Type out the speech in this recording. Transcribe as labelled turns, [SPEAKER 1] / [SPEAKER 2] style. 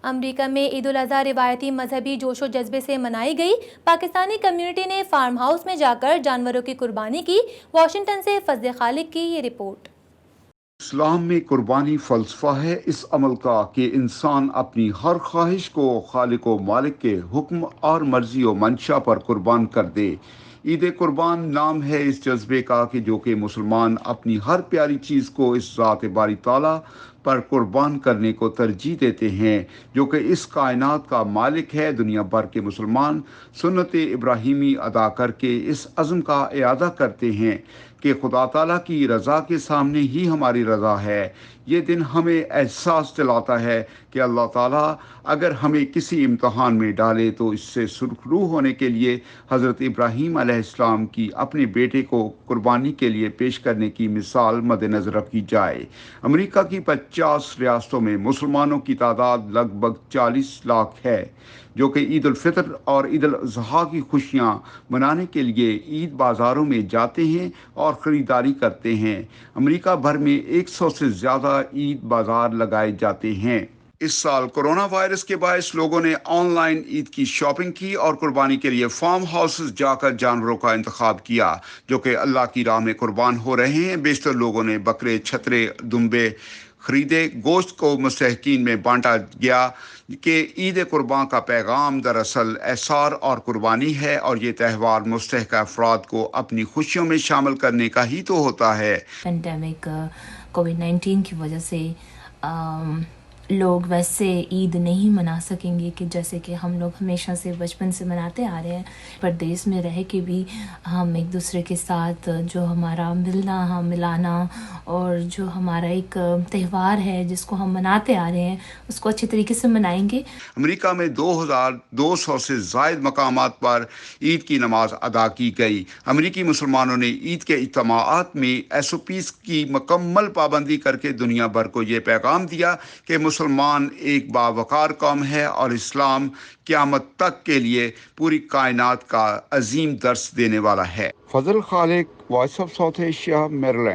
[SPEAKER 1] امریکہ میں عید الاضحی روایتی مذہبی جوش و جذبے سے منائی گئی۔ پاکستانی کمیونٹی نے فارم ہاؤس میں جا کر جانوروں کی قربانی کی۔ واشنگٹن سے فضل خالق کی یہ رپورٹ۔
[SPEAKER 2] اسلام میں قربانی فلسفہ ہے اس عمل کا کہ انسان اپنی ہر خواہش کو خالق و مالک کے حکم اور مرضی و منشا پر قربان کر دے۔ عید قربان نام ہے اس جذبے کا جو کہ مسلمان اپنی ہر پیاری چیز کو اس ذات باری تعالیٰ پر قربان کرنے کو ترجیح دیتے ہیں جو کہ اس کائنات کا مالک ہے۔ دنیا بھر کے مسلمان سنت ابراہیمی ادا کر کے اس عزم کا اعادہ کرتے ہیں کہ خدا تعالیٰ کی رضا کے سامنے ہی ہماری رضا ہے۔ یہ دن ہمیں احساس دلاتا ہے کہ اللہ تعالیٰ اگر ہمیں کسی امتحان میں ڈالے تو اس سے سرخرو ہونے کے لیے حضرت ابراہیم علیہ السلام کی اپنے بیٹے کو قربانی کے لیے پیش کرنے کی مثال مد نظر رکھی جائے۔ امریکہ کی 50 ریاستوں میں مسلمانوں کی تعداد لگ بھگ 40 لاکھ ہے جو کہ عید الفطر اور عید الاضحی کی خوشیاں منانے کے لیے عید بازاروں میں جاتے ہیں اور خریداری کرتے ہیں۔ امریکہ بھر میں 100 سے زیادہ عید بازار لگائے جاتے ہیں۔ اس سال کورونا وائرس کے باعث لوگوں نے آن لائن عید کی شاپنگ کی اور قربانی کے لیے فارم ہاؤسز جا کر جانوروں کا انتخاب کیا جو کہ اللہ کی راہ میں قربان ہو رہے ہیں۔ بیشتر لوگوں نے بکرے، چھترے، دمبے خریدے۔ گوشت کو مستحقین میں بانٹا گیا کہ عید قربان کا پیغام دراصل احسار اور قربانی ہے اور یہ تہوار مستحق افراد کو اپنی خوشیوں میں شامل کرنے کا ہی تو ہوتا ہے۔
[SPEAKER 3] پینڈیمک کووڈ-19 کی وجہ سے لوگ ویسے عید نہیں منا سکیں گے کہ جیسے کہ ہم لوگ ہمیشہ سے بچپن سے مناتے آ رہے ہیں۔ پردیس میں رہ کے بھی ہم ایک دوسرے کے ساتھ جو ہمارا ملنا ملانا اور جو ہمارا ایک تہوار ہے جس کو ہم مناتے آ رہے ہیں اس کو اچھی طریقے سے منائیں گے۔
[SPEAKER 2] امریکہ میں 2200 سے زائد مقامات پر عید کی نماز ادا کی گئی۔ امریکی مسلمانوں نے عید کے اجتماعات میں SOPs کی مکمل پابندی کر کے دنیا بھر کو یہ پیغام دیا کہ مسلمان ایک باوقار قوم ہے اور اسلام قیامت تک کے لیے پوری کائنات کا عظیم درس دینے والا ہے۔ Fazal Khaliq, voice of South Asia, میریلینڈ۔